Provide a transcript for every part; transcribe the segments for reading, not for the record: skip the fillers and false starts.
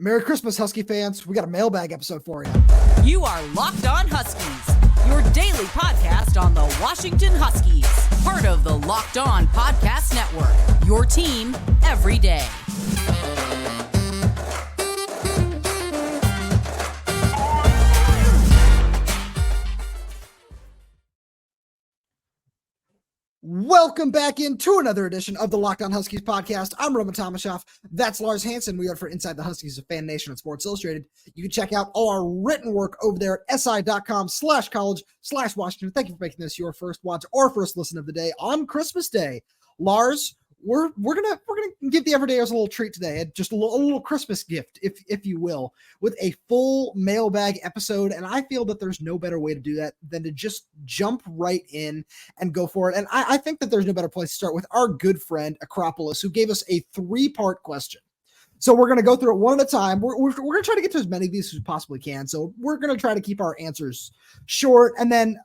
Merry Christmas, Husky fans. We got a mailbag episode for you. You are Locked On Huskies, your daily podcast on the Washington Huskies. Part of the Locked On Podcast Network, your team every day. Welcome back into another edition of the Locked On Huskies podcast. I'm Roman Tomashoff. That's Lars Hanson. We are for Inside the Huskies, a fan nation at Sports Illustrated. You can check out all our written work over there at si.com/college/Washington. Thank you for making this your first watch or first listen of the day on Christmas Day. Lars, we're gonna give the everydayers a little treat today, just a little Christmas gift, if you will, with a full mailbag episode. And I feel that there's no better way to do that than to just jump right in and go for it. And I think that there's no better place to start with our good friend Acropolis, who gave us a 3-part question. So we're going to go through it one at a time. We're going to try to get to as many of these as we possibly can. So we're going to try to keep our answers short. And then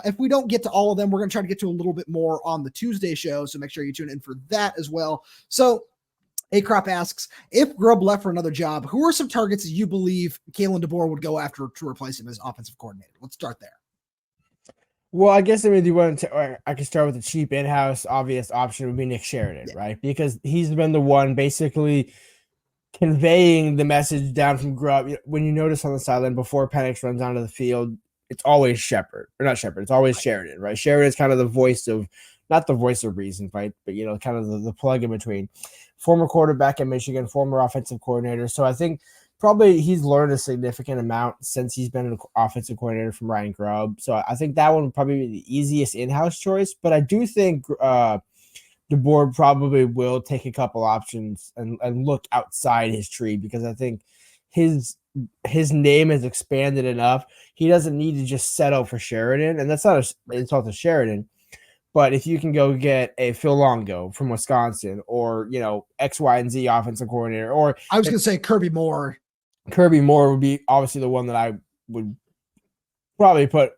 if we don't get to all of them, we're going to try to get to a little bit more on the Tuesday show. So make sure you tune in for that as well. So Acrop asks, if Grubb left for another job, who are some targets that you believe Kalen DeBoer would go after to replace him as offensive coordinator? Let's start there. Well, I guess do you want to? I could start with the cheap in-house obvious option would be Nick Sheridan, right? Because he's been the one basically conveying the message down from Grubb. When you notice on the sideline before Penix runs onto the field, it's always it's always Sheridan, right? Sheridan is kind of the voice of, not the voice of reason, right? But, kind of the plug in between. Former quarterback at Michigan, former offensive coordinator. So I think probably he's learned a significant amount since he's been an offensive coordinator from Ryan Grubb. So I think that one would probably be the easiest in-house choice. But I do think DeBoer probably will take a couple options and look outside his tree, because I think his name has expanded enough. He doesn't need to just settle for Sheridan, and that's not an insult to Sheridan. But if you can go get a Phil Longo from Wisconsin, or X, Y, and Z offensive coordinator, or I was going to say Kirby Moore. Kirby Moore would be obviously the one that I would probably put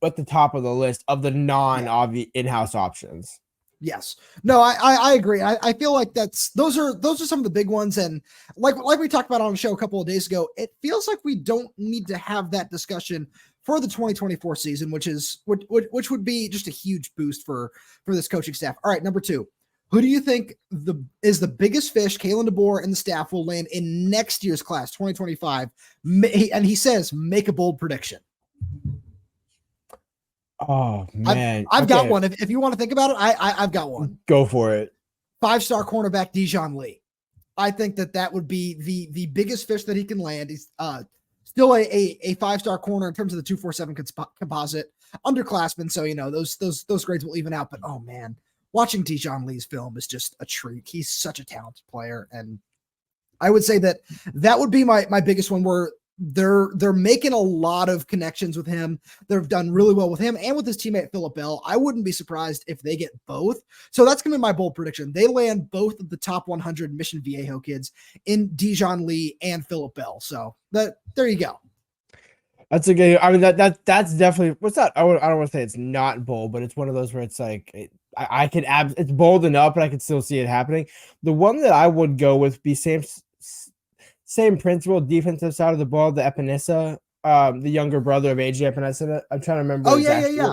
at the top of the list of the non-obvious in-house options. Yes. No, I agree. I feel like those are some of the big ones. And like we talked about on the show a couple of days ago, it feels like we don't need to have that discussion for the 2024 season, which would be just a huge boost for this coaching staff. All right, number 2. Who do you think is the biggest fish Kalen DeBoer and the staff will land in next year's class, 2025? And he says, make a bold prediction. Oh, man. I've got one. If you want to think about it, I've got one. Go for it. 5-star cornerback Dijon Lee. I think that would be the biggest fish that he can land. He's still a 5-star corner in terms of the 247 composite, underclassman. So, those grades will even out. But, oh, man, watching Dijon Lee's film is just a treat. He's such a talented player. And I would say that would be my biggest one, where they're making a lot of connections with him. They've done really well with him and with his teammate Phillip Bell. I wouldn't be surprised if they get both. So that's going to be my bold prediction. They land both of the top 100 Mission Viejo kids in Dijon Lee and Phillip Bell. So there you go. That's a good. I mean, that's definitely what's that. I don't want to say it's not bold, but it's one of those where it's like it's bold enough, but I could still see it happening. The one that I would go with be same principle, defensive side of the ball, the Epinesa, the younger brother of AJ Epinesa. I'm trying to remember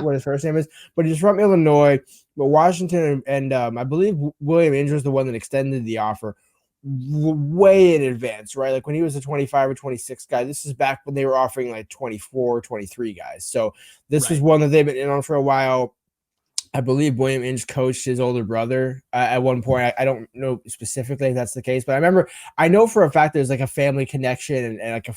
what his first name is, but he's from Illinois. But Washington and I believe William Inge was the one that extended the offer way in advance, right? Like when he was a 25 or 26 guy. This is back when they were offering like 24, 23 guys. So this was one that they've been in on for a while. I believe William Inge coached his older brother at one point. I don't know specifically if that's the case, but I know for a fact there's like a family connection and like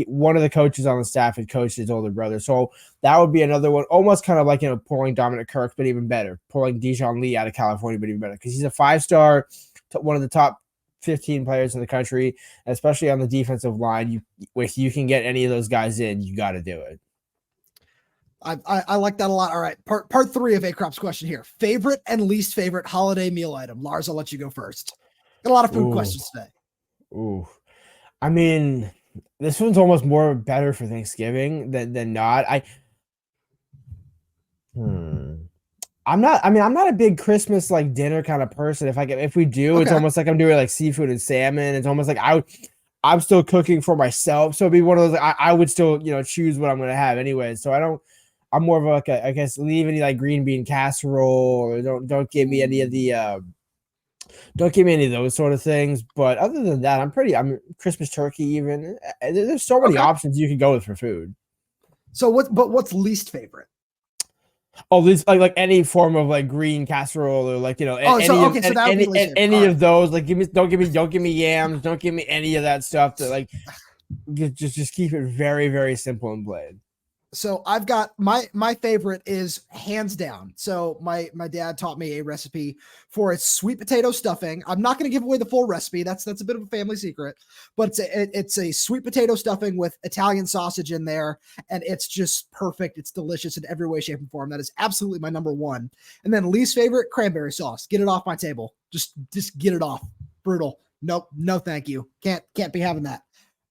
one of the coaches on the staff had coached his older brother. So that would be another one, almost kind of like, pulling Dominic Kirk, but even better, pulling Dijon Lee out of California, but even better, because he's a 5-star, one of the top 15 players in the country, especially on the defensive line. If you can get any of those guys in, you got to do it. I like that a lot. All right. Part 3 of A-Crop's question here. Favorite and least favorite holiday meal item. Lars, I'll let you go first. Got a lot of food questions today. Ooh. I mean, this one's almost more better for Thanksgiving than not. I'm not a big Christmas like dinner kind of person. If we do, it's almost like I'm doing like seafood and salmon. It's almost like I'm still cooking for myself. So it'd be one of those, I would still, choose what I'm going to have anyway. So I'm more of like I guess leave any like green bean casserole, or don't give me any of the, don't give me any of those sort of things. But other than that, I'm Christmas turkey even. There's so many options you can go with for food. So what's least favorite? Oh, this like any form of like green casserole or like any of those. Like don't give me yams, don't give me any of that stuff. That like just keep it very, very simple and plain. So I've got my favorite is hands down. So my dad taught me a recipe for its sweet potato stuffing. I'm not going to give away the full recipe. That's a bit of a family secret, but it's a sweet potato stuffing with Italian sausage in there, and it's just perfect. It's delicious in every way, shape, and form. That is absolutely my number one. And then least favorite, cranberry sauce. Get it off my table. Just get it off. Brutal. Nope. No, thank you. Can't be having that.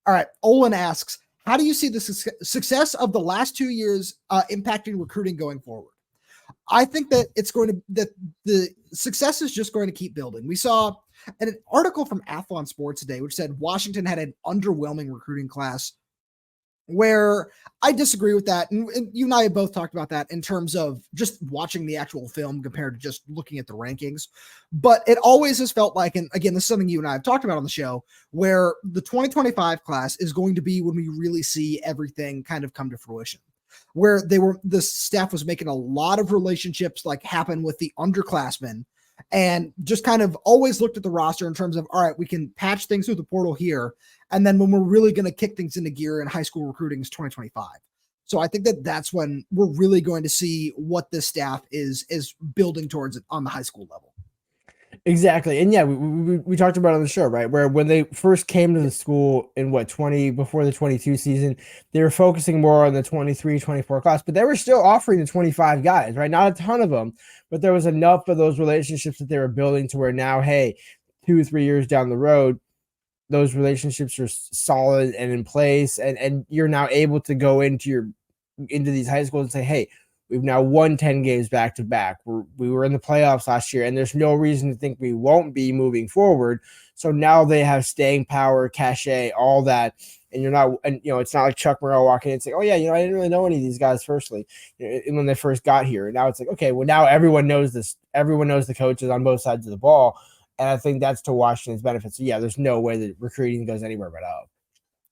All right. Olin asks, how do you see the success of the last 2 years impacting recruiting going forward? I think that that the success is just going to keep building. We saw an article from Athlon Sports today, which said Washington had an underwhelming recruiting class, where I disagree with that. And you and I have both talked about that in terms of just watching the actual film compared to just looking at the rankings. But it always has felt like, and again, this is something you and I have talked about on the show, where the 2025 class is going to be when we really see everything kind of come to fruition, where the staff was making a lot of relationships like happen with the underclassmen, and just kind of always looked at the roster in terms of, all right, we can patch things through the portal here. And then when we're really going to kick things into gear in high school recruiting is 2025. So I think that's when we're really going to see what this staff is building towards on the high school level. Exactly. And yeah, we talked about it on the show, right? Where when they first came to the school in before the 22 season, they were focusing more on the 23, 24 class, but they were still offering the 25 guys, right? Not a ton of them, but there was enough of those relationships that they were building to where now, hey, 2 or 3 years down the road, those relationships are solid and in place. And you're now able to go into these high schools and say, hey, we've now won 10 games back to back. We were in the playoffs last year, and there's no reason to think we won't be moving forward. So now they have staying power, cachet, all that. And it's not like Chuck Morrell walking in and saying, oh yeah, I didn't really know any of these guys firstly, when they first got here. And now it's like, okay, well now everyone knows this. Everyone knows the coaches on both sides of the ball. And I think that's to Washington's benefit. So yeah, there's no way that recruiting goes anywhere but up.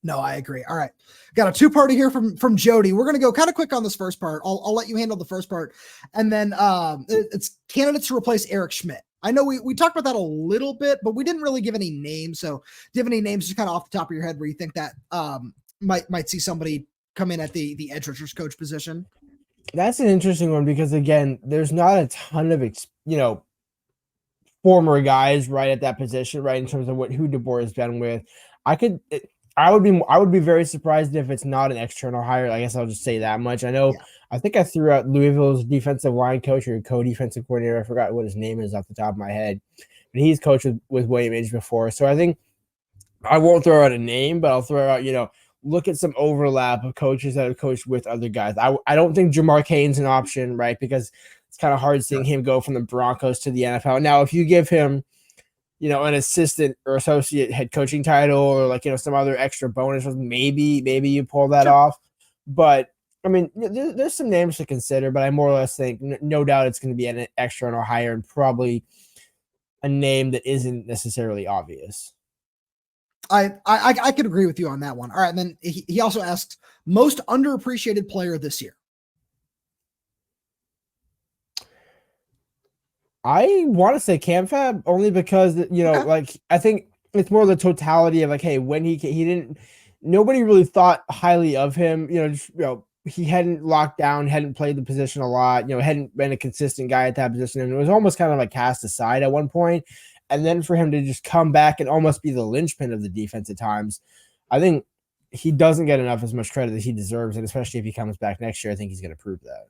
No, I agree. All right. Got a two-parter here from Jody. We're going to go kind of quick on this first part. I'll let you handle the first part. And then it's candidates to replace Eric Schmidt. I know we talked about that a little bit, but we didn't really give any names. So do you have any names just kind of off the top of your head where you think that might see somebody come in at the edge rushers coach position? That's an interesting one because, again, there's not a ton of, former guys right at that position, right, in terms of who DeBoer has been with. I would be very surprised if it's not an external hire. I guess I'll just say that much. I know. Yeah. I think I threw out Louisville's defensive line coach or co-defensive coordinator. I forgot what his name is off the top of my head, but he's coached with William H before. So I think I won't throw out a name, but I'll throw out, look at some overlap of coaches that have coached with other guys. I don't think Jamar Cain's an option, right? Because it's kind of hard seeing him go from the Broncos to the NFL. Now, if you give him, an assistant or associate head coaching title or some other extra bonus, maybe you pull that off. But I mean, there's some names to consider, but I more or less think no doubt it's going to be an external hire and probably a name that isn't necessarily obvious. I could agree with you on that one. All right. And then he also asks most underappreciated player this year. I want to say CamFab only because, I think it's more the totality of hey, when he didn't, nobody really thought highly of him, he hadn't locked down, hadn't played the position a lot, hadn't been a consistent guy at that position. And it was almost kind of cast aside at one point. And then for him to just come back and almost be the linchpin of the defense at times, I think he doesn't get as much credit as he deserves. And especially if he comes back next year, I think he's going to prove that.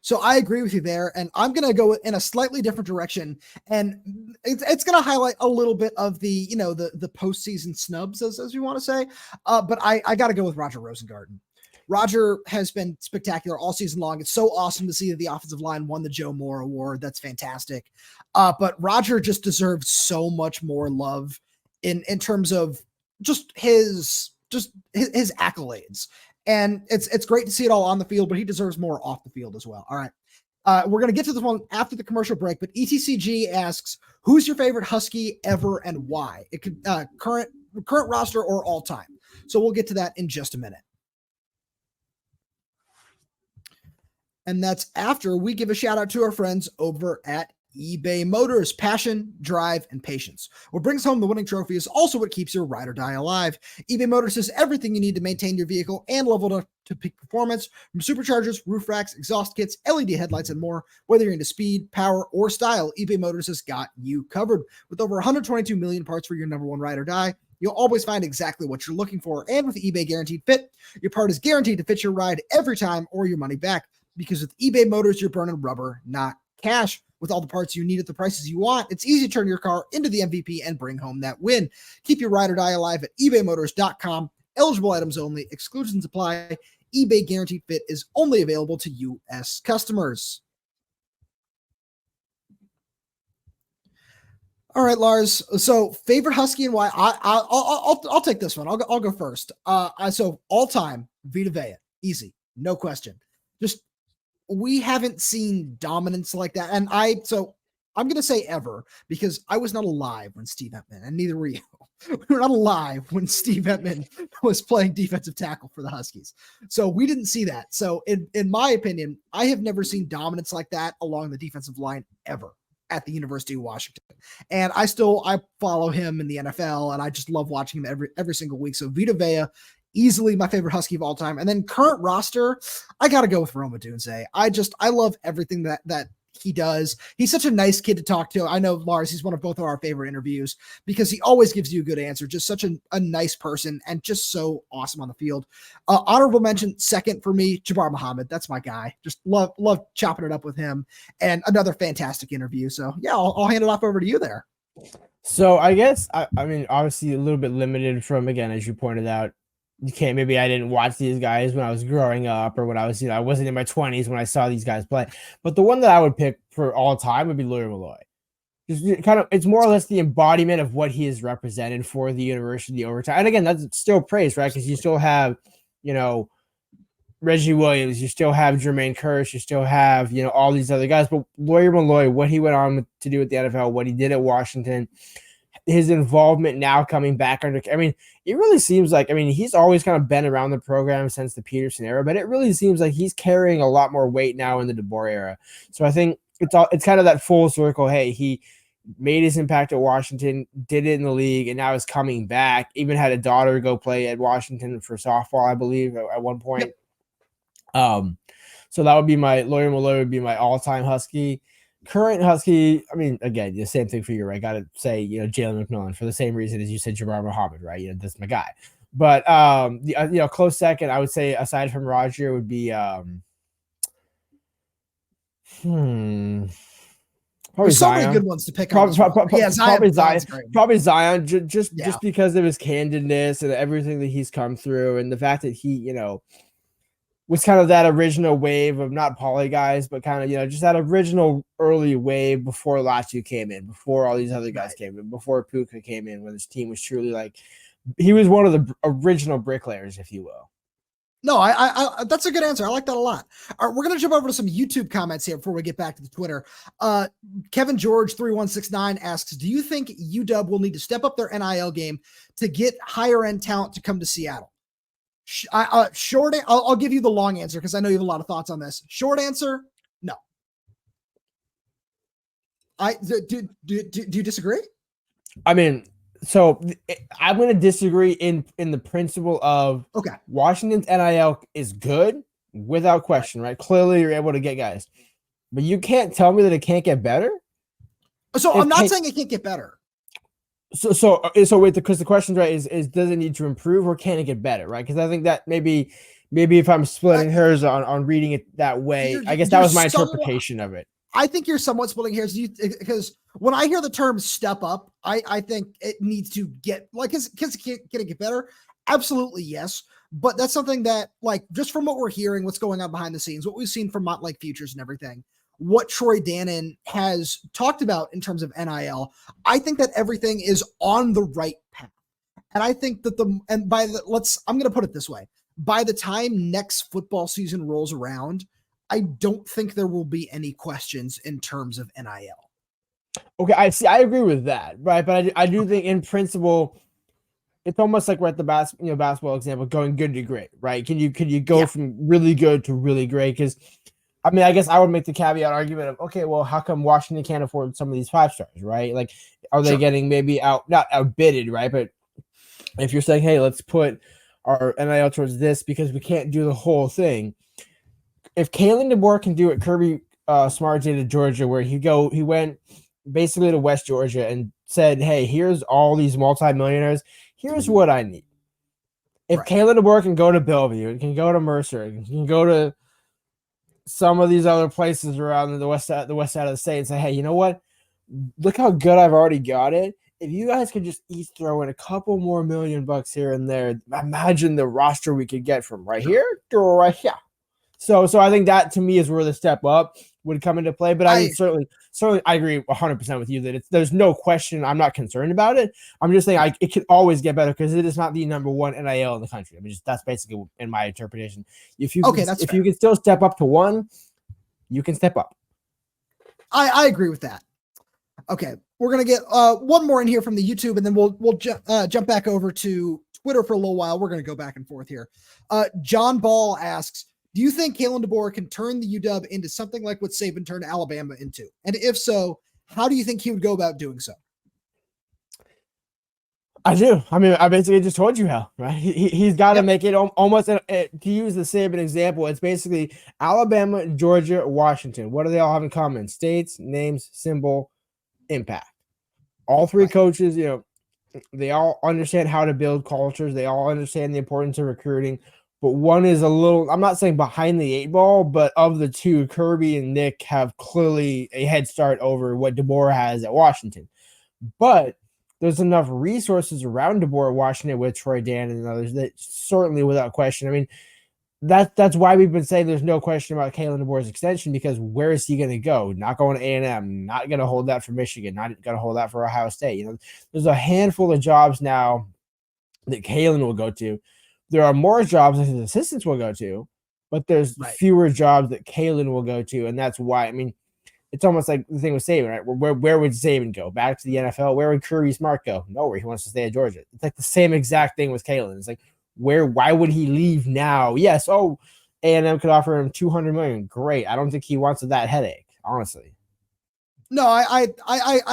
So I agree with you there, and I'm going to go in a slightly different direction, and it's going to highlight a little bit of the, the postseason snubs, as we want to say, but I got to go with Roger Rosengarten. Roger has been spectacular all season long. It's so awesome to see that the offensive line won the Joe Moore Award. That's fantastic. But Roger just deserves so much more love in terms of just his accolades. And it's great to see it all on the field, but he deserves more off the field as well. All right. We're going to get to this one after the commercial break, but ETCG asks, who's your favorite Husky ever and why? It could current roster or all time. So we'll get to that in just a minute. And that's after we give a shout out to our friends over at eBay Motors. Passion, drive, and patience. What brings home the winning trophy is also what keeps your ride or die alive. eBay Motors has everything you need to maintain your vehicle and level it up to peak performance, from superchargers, roof racks, exhaust kits, LED headlights, and more. Whether you're into speed, power, or style, eBay Motors has got you covered. With over 122 million parts for your number one ride or die, you'll always find exactly what you're looking for. And with eBay Guaranteed Fit, your part is guaranteed to fit your ride every time or your money back. Because with eBay Motors, you're burning rubber, not cash. With all the parts you need at the prices you want, it's easy to turn your car into the MVP and bring home that win. Keep your ride or die alive at ebaymotors.com. Eligible items only. Exclusions apply. eBay Guaranteed Fit is only available to U.S. customers. All right, Lars. So favorite Husky and why? I'll take this one. I'll go first. So all time Vita Vea, easy, no question. Just we haven't seen dominance like that, and I'm going to say ever because I was not alive when Steve Hetman, and neither were you. We were not alive when Steve Hetman was playing defensive tackle for the Huskies, so we didn't see that. So in my opinion, I have never seen dominance like that along the defensive line ever at the University of Washington. And I follow him in the NFL, and I just love watching him every single week. So Vita Vea, easily my favorite Husky of all time. And then current roster, I got to go with Odunze. I love everything that he does. He's such a nice kid to talk to. I know, Lars, he's one of both of our favorite interviews because he always gives you a good answer. Just such a nice person and just so awesome on the field. Honorable mention, second for me, Jabbar Muhammad. That's my guy. Just love chopping it up with him, and another fantastic interview. So yeah, I'll hand it off over to you there. So I guess, I mean, obviously a little bit limited from, again, as you pointed out, maybe I didn't watch these guys when I was growing up or when I was, I wasn't in my 20s when I saw these guys play. But the one that I would pick for all time would be Lawyer Malloy. Just kind of, it's more or less the embodiment of what he has represented for the university over time. And again, that's still praise, right? Because you still have, Reggie Williams, you still have Jermaine Kearse, you still have, all these other guys. But Lawyer Malloy, what he went on to do with the NFL, what he did at Washington, his involvement now coming back under, it really seems like, he's always kind of been around the program since the Peterson era, but it really seems like he's carrying a lot more weight now in the DeBoer era. So I think it's kind of that full circle. Hey, he made his impact at Washington, did it in the league, and now is coming back. Even had a daughter go play at Washington for softball, I believe, at one point. Yep. So that would be Lawyer Malloy would be my all-time Husky. Current Husky, again, the same thing for you, right? Got to say, Jalen McMillan for the same reason as you said Jabbar Muhammad, right? That's my guy. But close second, I would say aside from Roger would be Probably There's so Zion. many good ones to pick Probably Zion. Probably Zion, just because of his candidness and everything that he's come through, and the fact that he, was kind of that original wave of not poly guys, but kind of, just that original early wave before Latu came in, before all these other guys came in, before Puka came in, when his team was truly he was one of the original bricklayers, if you will. No, I that's a good answer. I like that a lot. All right, we're going to jump over to some YouTube comments here before we get back to the Twitter. Kevin George 3169 asks, do you think UDub will need to step up their NIL game to get higher end talent to come to Seattle? I'll give you the long answer because I know you have a lot of thoughts on this. Short answer, no. Do you disagree? So I'm going to disagree in the principle of Washington's NIL is good without question, right? Clearly you're able to get guys, but you can't tell me that it can't get better. So I'm not saying it can't get better. So wait, because the question, right, is does it need to improve or can it get better, right? Because I think that maybe if I'm splitting hairs on reading it that way, I guess that was my interpretation of it. I think you're somewhat splitting hairs because when I hear the term step up, I think it needs to get can it get better? Absolutely, yes. But that's something that just from what we're hearing, what's going on behind the scenes, what we've seen from Motlake Futures and everything, what Troy Dannon has talked about in terms of NIL, I think that everything is on the right path. And I think that I'm going to put it this way. By the time next football season rolls around, I don't think there will be any questions in terms of NIL. Okay, I agree with that, right? But I do think in principle, it's almost like we're at the basketball example, going good to great, right? Can you go from really good to really great? Because I mean, I guess I would make the caveat argument of, okay, well, how come Washington can't afford some of these 5-stars, right? Like, are they getting maybe not outbidded, right? But if you're saying, hey, let's put our NIL towards this because we can't do the whole thing. If Kalen DeBoer can do what Kirby Smart did at Georgia, where he went basically to West Georgia and said, hey, here's all these multimillionaires. Here's what I need. If Kalen DeBoer can go to Bellevue and can go to Mercer and can go to some of these other places around the west side of the state and say, hey, you know what? Look how good I've already got it. If you guys could just each throw in a couple more $1 million here and there, imagine the roster we could get from right here to right here. So I think that to me is where the step up would come into play. But I mean, certainly I agree 100% with you that there's no question. I'm not concerned about it. I'm just saying it can always get better because it is not the number one NIL in the country. I mean, that's basically in my interpretation. If you can still step up to one, you can step up. I agree with that. Okay, we're gonna get one more in here from the YouTube, and then we'll jump back over to Twitter for a little while. We're gonna go back and forth here. John Ball asks, do you think Kalen DeBoer can turn the UW into something like what Saban turned Alabama into? And if so, how do you think he would go about doing so? I do. I mean, I basically just told you how, right? He's got to make it almost, to use the Saban example, it's basically Alabama, Georgia, Washington. What do they all have in common? States, names, symbol, impact. All three coaches, they all understand how to build cultures. They all understand the importance of recruiting. But one is a little, I'm not saying behind the 8 ball, but of the two, Kirby and Nick have clearly a head start over what DeBoer has at Washington. But there's enough resources around DeBoer at Washington with Troy Dan and others that certainly without question. I mean, that's why we've been saying there's no question about Kalen DeBoer's extension, because where is he going to go? Not going to A&M, not going to hold that for Michigan, not going to hold that for Ohio State. There's a handful of jobs now that Kalen will go to. There are more jobs that his assistants will go to, but there's fewer jobs that Kalen will go to. And that's why, I mean, it's almost like the thing with Saban, right? Where would Saban go? Back to the NFL? Where would Kirby Smart go? Nowhere. He wants to stay at Georgia. It's like the same exact thing with Kalen. It's like, why would he leave now? Yes. Oh, A&M could offer him $200 million. Great. I don't think he wants that headache, honestly. No, I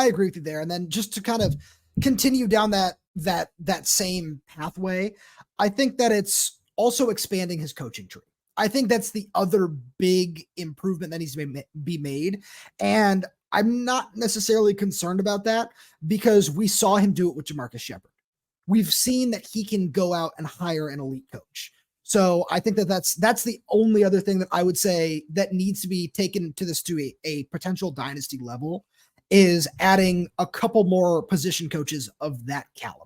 agree with you there. And then just to kind of continue down that same pathway, I think that it's also expanding his coaching tree. I think that's the other big improvement that needs to be made. And I'm not necessarily concerned about that because we saw him do it with Jamarcus Shepard. We've seen that he can go out and hire an elite coach. So I think that's the only other thing that I would say that needs to be taken to this to a potential dynasty level is adding a couple more position coaches of that caliber.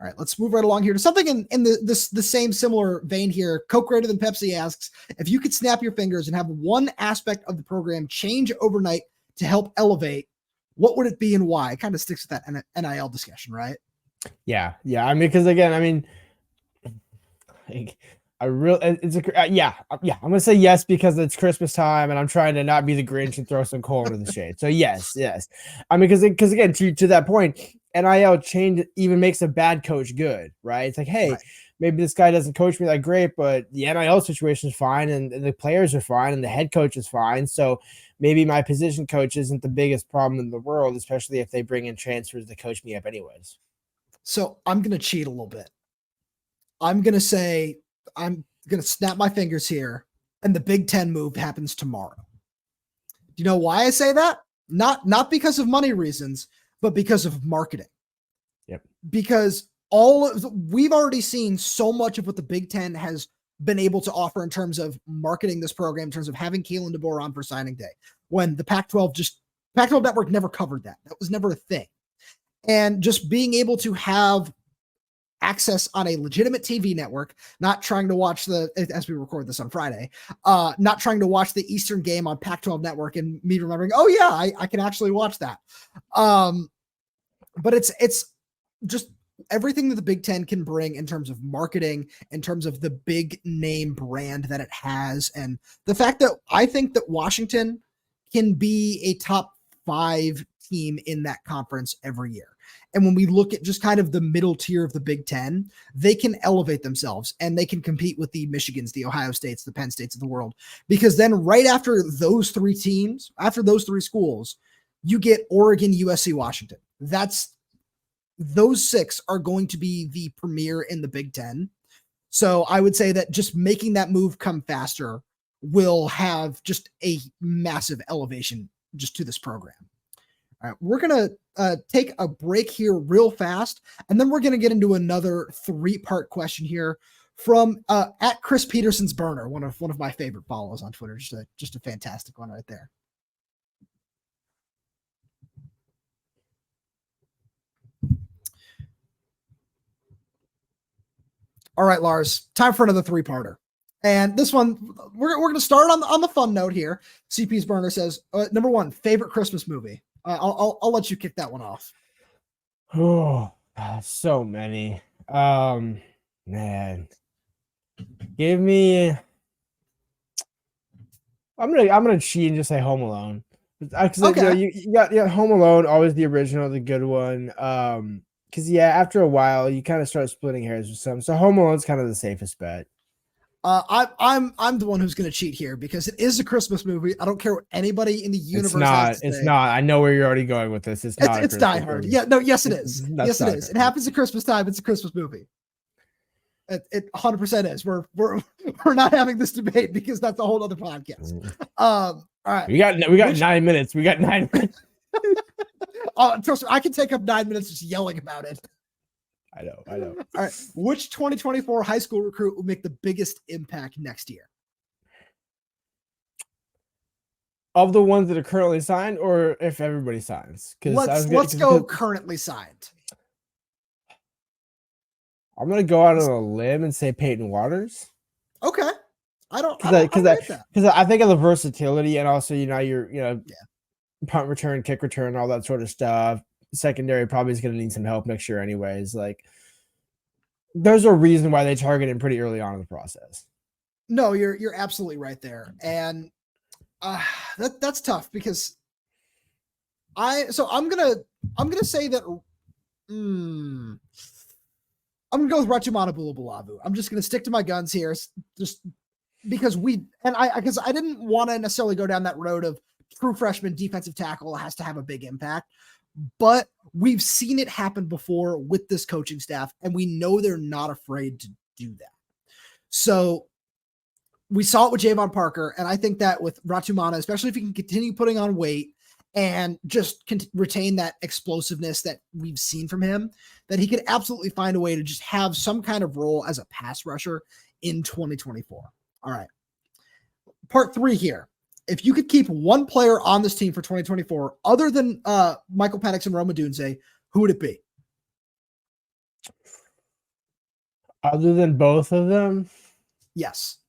All right, let's move right along here to something in the same similar vein here. Coke Greater Than Pepsi asks, if you could snap your fingers and have one aspect of the program change overnight to help elevate, what would it be and why? It kind of sticks with that NIL discussion, right? Yeah. I mean, because again, I mean, I'm gonna say yes because it's Christmas time and I'm trying to not be the Grinch and throw some coal into the shade. So yes. I mean, because again, to that point, NIL change even makes a bad coach good, right? It's like, hey, maybe this guy doesn't coach me that great, but the NIL situation is fine and the players are fine and the head coach is fine. So maybe my position coach isn't the biggest problem in the world, especially if they bring in transfers to coach me up anyways. So I'm going to cheat a little bit. I'm going to say, I'm going to snap my fingers here and the Big Ten move happens tomorrow. Do you know why I say that? Not because of money reasons, but because of marketing. Yep. Because we've already seen so much of what the Big Ten has been able to offer in terms of marketing this program, in terms of having Kalen DeBoer on for signing day, when the Pac-12 Network never covered that. That was never a thing. And just being able to have access on a legitimate TV network, not trying to watch as we record this on Friday, not trying to watch the Eastern game on Pac-12 network and me remembering, oh yeah, I can actually watch that. But it's just everything that the Big Ten can bring in terms of marketing, in terms of the big name brand that it has, and the fact that I think that Washington can be a top 5 team in that conference every year. And when we look at just kind of the middle tier of the Big Ten, they can elevate themselves and they can compete with the Michigans, the Ohio States, the Penn States of the world. Because then right after those 3 teams, after those 3 schools, you get Oregon, USC, Washington. Those 6 are going to be the premier in the Big Ten. So I would say that just making that move come faster will have just a massive elevation just to this program. All right, we're going to take a break here real fast, and then we're going to get into another 3-part question here from at Chris Peterson's burner, one of my favorite follows on Twitter. Just a fantastic one right there. All right, Lars, time for another 3-parter. And this one, we're going to start on the fun note here. CP's burner says, number 1, favorite Christmas movie. I'll let you kick that one off. Oh, so many. Man, give me. I'm gonna cheat and just say Home Alone. Because Okay. you got Home Alone, always the original, the good one. Because after a while you kind of start splitting hairs with some. So Home Alone's kind of the safest bet. I'm the one who's going to cheat here because it is a Christmas movie. I don't care what anybody in the universe has to say. It's not. I know where you're already going with this. It's not. It's Die Hard. Yeah, no, yes, it is. Yes, it is. Hard. It happens at Christmas time. It's a Christmas movie. It 100% is. We're not having this debate because that's a whole other podcast. All right. We got 9 minutes. We got 9 minutes. Trust me, I can take up 9 minutes just yelling about it. I know. All right. Which 2024 high school recruit will make the biggest impact next year? Of the ones that are currently signed, or if everybody signs? Let's go currently signed. I'm gonna go out on a limb and say Peyton Waters. Okay. Because I think of the versatility and also your punt return, kick return, all that sort of stuff. Secondary probably is going to need some help next year anyways. Like, there's a reason why they target him pretty early on in the process. No, you're absolutely right there. And that's tough because I'm gonna say that I'm gonna go with Rachimana Bulabulavu. I'm just gonna stick to my guns here, just because I didn't want to necessarily go down that road of true freshman defensive tackle has to have a big impact. But we've seen it happen before with this coaching staff, and we know they're not afraid to do that. So we saw it with Javon Parker, and I think that with Ratumana, especially if he can continue putting on weight and just retain that explosiveness that we've seen from him, that he could absolutely find a way to just have some kind of role as a pass rusher in 2024. All right. Part 3 here. If you could keep one player on this team for 2024, other than Michael Penix and Rome Odunze, who would it be? Other than both of them? Yes.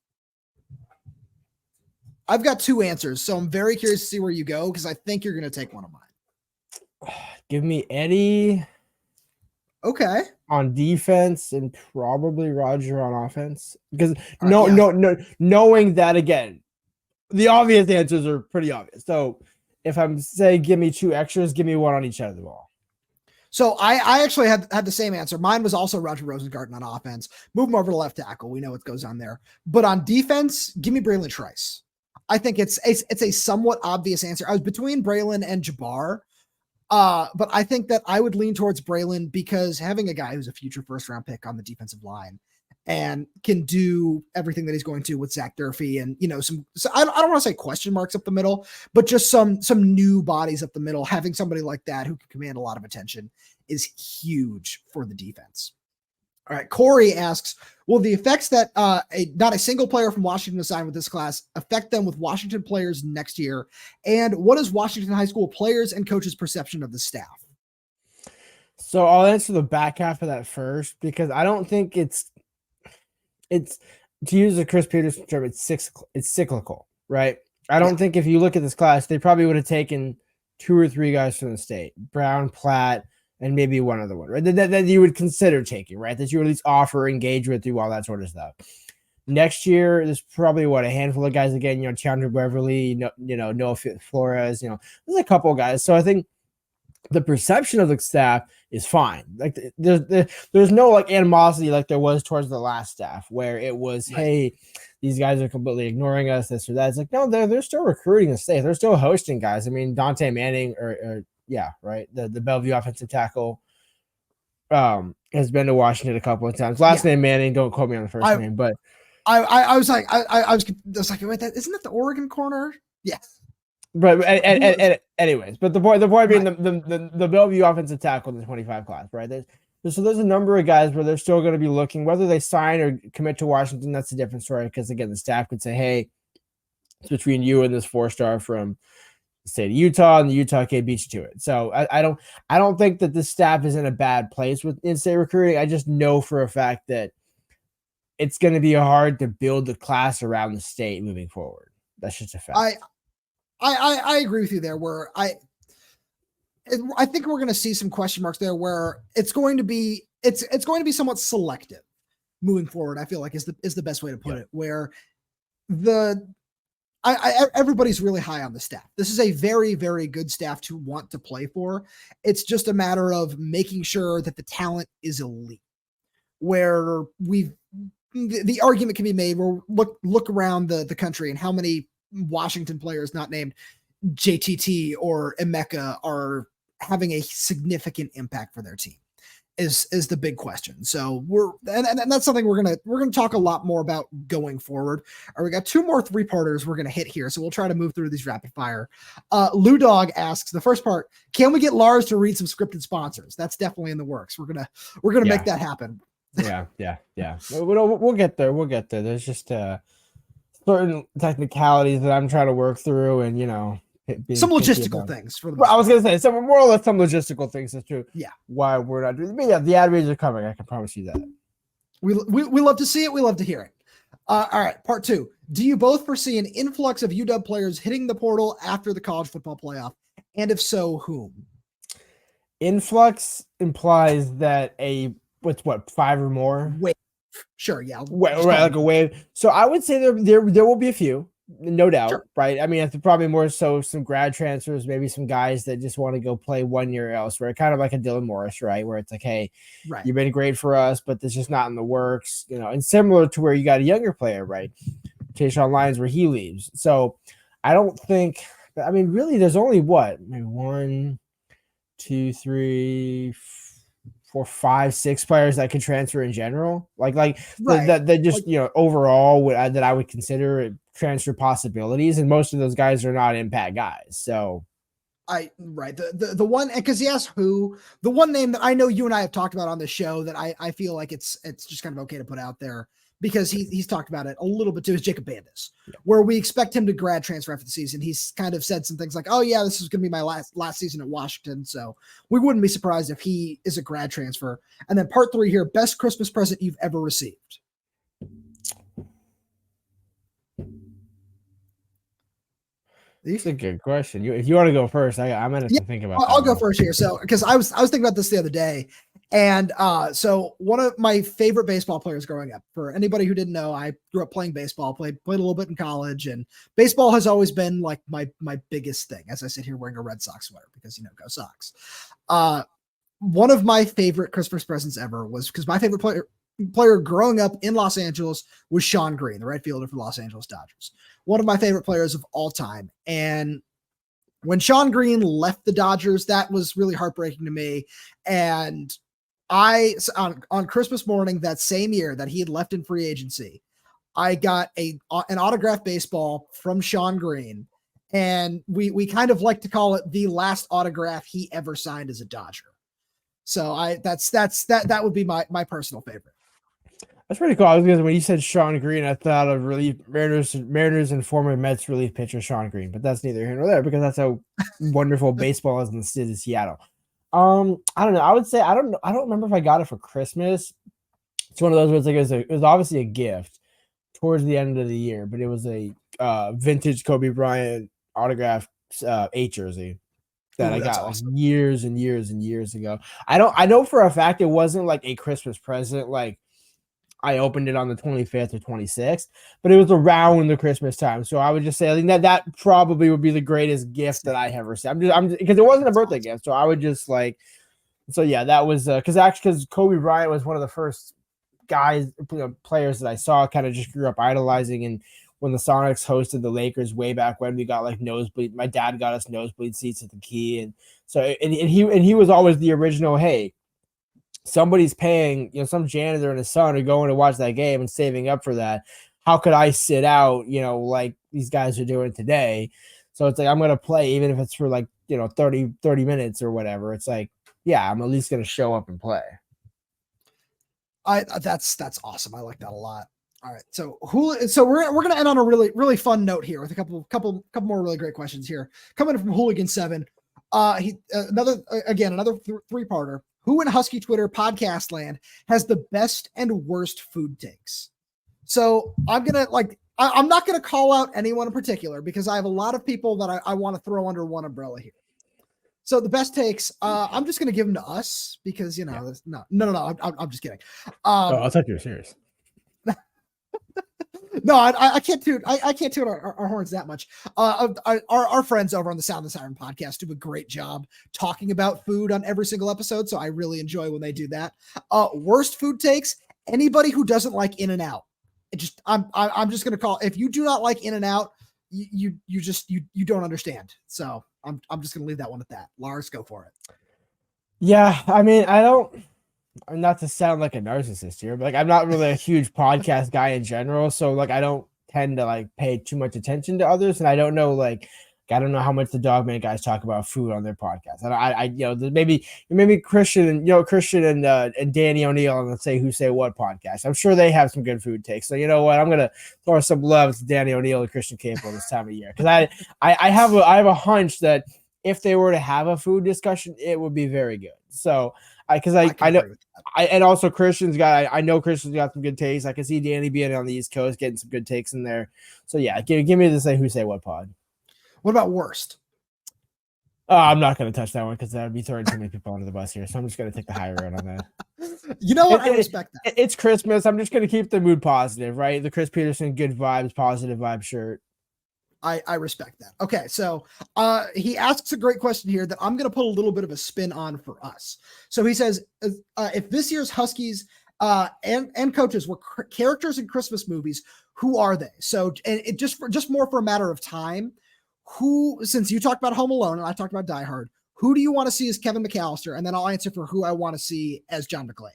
I've got 2 answers, so I'm very curious to see where you go because I think you're going to take one of mine. Give me Eddie. Okay. On defense and probably Roger on offense. Because knowing that again, the obvious answers are pretty obvious. So if I'm saying give me 2 extras, give me 1 on each side of the ball. So I actually had the same answer. Mine was also Roger Rosengarten on offense. Move him over to left tackle. We know what goes on there. But on defense, give me Bralen Trice. I think it's a somewhat obvious answer. I was between Bralen and Jabbar. But I think that I would lean towards Bralen because having a guy who's a future first-round pick on the defensive line and can do everything that he's going to with Zach Durfee and, I don't want to say question marks up the middle, but just some new bodies up the middle. Having somebody like that who can command a lot of attention is huge for the defense. All right. Corey asks, will the effects that not a single player from Washington assigned with this class affect them with Washington players next year? And what is Washington high school players and coaches' perception of the staff? So I'll answer the back half of that first because I don't think it's to use the Chris Peterson term, it's cyclical, right? I don't think if you look at this class, they probably would have taken 2 or 3 guys from the state, Brown, Platt, and maybe one other one, right? That you would consider taking, right? That you at least offer, engage with, do all that sort of stuff. Next year, there's probably a handful of guys again. Chandler Beverly, Noah Flores. There's a couple of guys. So I think the perception of the staff is fine. Like there's no like animosity like there was towards the last staff where it was, right, hey, these guys are completely ignoring us, this or that. It's like, no, they're still recruiting the staff. They're still hosting guys. I mean, Dante Manning right. The Bellevue offensive tackle has been to Washington a couple of times. Last name Manning, don't quote me on the first name, but I was like, I was like, wait, isn't that the Oregon corner? Yes. Right. And anyways, but the point being right, the Bellevue offensive tackle in the 25 class, right? There's a number of guys where they're still going to be looking, whether they sign or commit to Washington. That's a different story. Because again, the staff could say, hey, it's between you and this 4-star from the state of Utah, and the Utah kid beats you to it. So I don't think that the staff is in a bad place with in-state recruiting. I just know for a fact that it's going to be hard to build the class around the state moving forward. That's just a fact. I agree with you there. Where I think we're going to see some question marks there, where it's going to be somewhat selective moving forward. I feel like is the best way to put it. Where everybody's really high on the staff. This is a very, very good staff to want to play for. It's just a matter of making sure that the talent is elite. Where the argument can be made where look around the country and how many Washington players not named JTT or Emeka are having a significant impact for their team is the big question. So and that's something we're gonna talk a lot more about going forward. All right, we got 2 more 3-parters we're gonna hit here, so we'll try to move through these rapid fire. Lou Dog asks the first part: can we get Lars to read some scripted sponsors? That's definitely in the works. We're gonna make that happen. Yeah. We'll get there. There's just certain technicalities that I'm trying to work through, and some logistical things. I was gonna say some more or less some logistical things. That's true. Yeah. Why we're not doing? But yeah, the ad reads are coming. I can promise you that. We love to see it. We love to hear it. All right, part 2. Do you both foresee an influx of UW players hitting the portal after the college football playoff? And if so, whom? Influx implies that what's 5 or more? Wave. Sure, yeah. Right, like a wave. So I would say there will be a few, no doubt, sure, right? I mean, it's probably more so some grad transfers, maybe some guys that just want to go play 1 year elsewhere, kind of like a Dylan Morris, right? Where it's like, hey, right, you've been great for us, but this is just not in the works, and similar to where you got a younger player, right? Tayshawn Lyons, where he leaves. So I don't think, I mean, really, there's only maybe 1, 2, 3, 4, 5, 6 players that could transfer in general, like right, that just overall that I would consider transfer possibilities, and most of those guys are not impact guys. So the one, because he asked who, the one name that I know you and I have talked about on the show that I feel like it's just kind of okay to put out there because he's talked about it a little bit too, is Jacob Bandes, where we expect him to grad transfer after the season. He's kind of said some things like, oh yeah, this is going to be my last season at Washington. So we wouldn't be surprised if he is a grad transfer. And then part 3 here, best Christmas present you've ever received. That's a good question. If you want to go first, I'm going to think about I'll go first here. So, because I was thinking about this the other day, and so one of my favorite baseball players growing up, for anybody who didn't know, I grew up playing baseball, played a little bit in college, and baseball has always been like my biggest thing as I sit here wearing a Red Sox sweater because, go Sox. One of my favorite Christmas presents ever was, because my favorite player growing up in Los Angeles was Shawn Green, the right fielder for Los Angeles Dodgers. One of my favorite players of all time. And when Shawn Green left the Dodgers, that was really heartbreaking to me. And on Christmas morning that same year that he had left in free agency, I got an autographed baseball from Shawn Green. And we kind of like to call it the last autograph he ever signed as a Dodger. So that would be my personal favorite. That's pretty cool. I was because when you said Shawn Green, I thought of Mariners and former Mets relief pitcher Shawn Green, but that's neither here nor there because that's how wonderful baseball is in the city of Seattle. I don't know. I would say I don't remember if I got it for Christmas. It's one of those where it's like it was obviously a gift towards the end of the year, but it was a vintage Kobe Bryant autographed 8 jersey. that Ooh, I that's got awesome. like years and years and years ago. I know for a fact it wasn't like a Christmas present. Like I opened it on the 25th or 26th, but it was around the Christmas time. So I would just say I think that probably would be the greatest gift that I ever received. I'm just because it wasn't a birthday gift. So I would just like, so yeah, that was because Kobe Bryant was one of the first guys, players that I saw, kind of just grew up idolizing. And when the Sonics hosted the Lakers way back when, we got like nosebleed. My dad got us nosebleed seats at the Key, and so he was always the original. Hey, somebody's paying, some janitor and his son are going to watch that game and saving up for that. How could I sit out, like these guys are doing today? So it's like, I'm going to play, even if it's for like, 30 minutes or whatever. It's like, yeah, I'm at least going to show up and play. That's awesome. I like that a lot. All right. So we're going to end on a really, really fun note here with a couple more really great questions here coming from Hooligan7. Another 3-parter. Who in Husky Twitter podcast land has the best and worst food takes? So I'm not going to call out anyone in particular because I have a lot of people that I want to throw under one umbrella here. So the best takes, I'm just going to give them to us because, no, I'm just kidding. I thought you were serious. No, I can't toot. I can't toot our horns that much. Our friends over on the Sound the Siren podcast do a great job talking about food on every single episode. So I really enjoy when they do that. Worst food takes. Anybody who doesn't like In-N-Out. I'm just gonna call. If you do not like In-N-Out, you don't understand. So I'm just gonna leave that one at that. Lars, go for it. Yeah, I mean, not to sound like a narcissist here, but like I'm not really a huge podcast guy in general, so like I don't tend to like pay too much attention to others, and I don't know how much the Dogman guys talk about food on their podcast. And I maybe Christian and Danny O'Neill on the Say Who Say What podcast. I'm sure they have some good food takes. So you know what, I'm gonna throw some love to Danny O'Neill and Christian Campbell this time of year because I have a hunch that if they were to have a food discussion, it would be very good. So I know. And also I know Christian's got some good takes. I can see Danny being on the East Coast, getting some good takes in there. So yeah, give me the Say Who Say What pod. What about worst? I'm not going to touch that one because that would be throwing too many people under the bus here. So I'm just going to take the high road on that. You know what? I respect that. It's Christmas. I'm just going to keep the mood positive, right? The Chris Peterson good vibes, positive vibe shirt. I respect that. Okay, so he asks a great question here that I'm going to put a little bit of a spin on for us. So he says, if this year's Huskies and coaches were characters in Christmas movies, who are they? So, and it just more for a matter of time, since you talked about Home Alone and I talked about Die Hard, who do you want to see as Kevin McAllister? And then I'll answer for who I want to see as John McClane.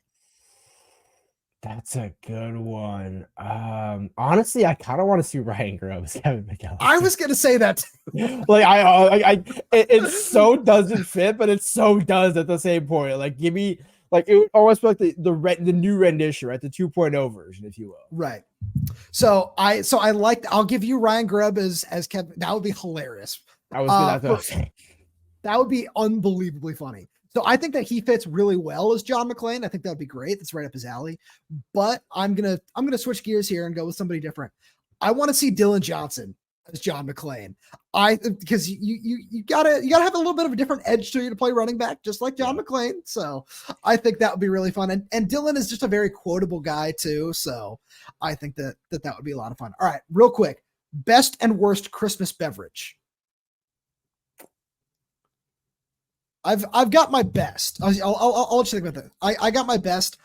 That's a good one. Honestly, I kind of want to see Ryan Grubb as Kevin McAllister. I was going to say that. Like it so doesn't fit, but it so does at the same point. Like give me like it would almost be like the new rendition, right? The 2.0 version, if you will. Right. So I'll give you Ryan Grubb as Kevin. That would be hilarious. I was gonna say that would be unbelievably funny. So I think that he fits really well as John McClane. I think that would be great. That's right up his alley. But I'm gonna switch gears here and go with somebody different. I want to see Dillon Johnson as John McClane. Because you gotta have a little bit of a different edge to you to play running back, just like John McClane. So I think that would be really fun. And Dillon is just a very quotable guy too. So I think that would be a lot of fun. All right, real quick, best and worst Christmas beverage. I've got my best. I'll let you think about that. I got my best.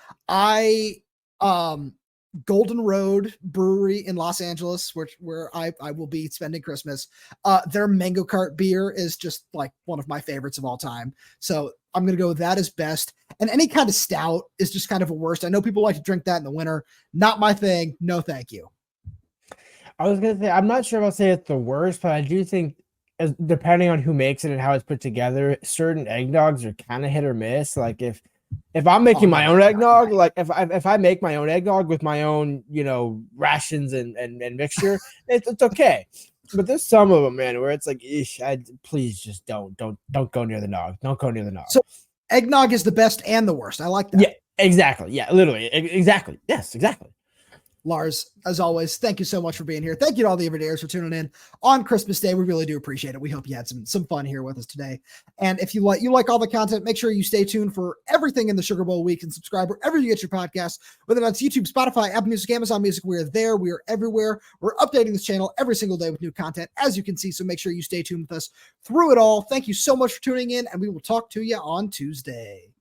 Golden Road Brewery in Los Angeles, where I will be spending Christmas. Their Mango Cart beer is just like one of my favorites of all time. So I'm gonna go with that as best. And any kind of stout is just kind of a worst. I know people like to drink that in the winter. Not my thing. No, thank you. I was gonna say I'm not sure if I'll say it's the worst, but I do think depending on who makes it and how it's put together, certain eggnogs are kind of hit or miss. Like if I'm making my own eggnog, like if I make my own eggnog with my own, rations and mixture, it's okay. But there's some of them, man, where it's like, please just don't go near the nog. Don't go near the nog. So eggnog is the best and the worst. I like that. Yeah, exactly. Yeah, literally. Exactly. Yes, exactly. Lars, as always, thank you so much for being here. Thank you to all the everydayers for tuning in on Christmas Day. We really do appreciate it. We hope you had some fun here with us today. And if you like all the content, make sure you stay tuned for everything in the Sugar Bowl week and subscribe wherever you get your podcasts, whether that's YouTube, Spotify, Apple Music, Amazon Music. We are there. We are everywhere. We're updating this channel every single day with new content, as you can see. So make sure you stay tuned with us through it all. Thank you so much for tuning in, and we will talk to you on Tuesday.